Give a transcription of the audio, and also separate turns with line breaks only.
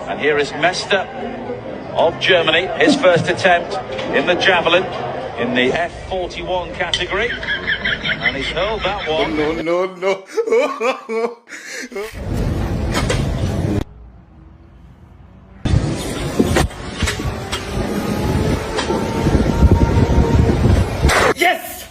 And here is Mester of Germany, his first attempt in the javelin in the F41 category. And he's hurled that one.
No.
Yes!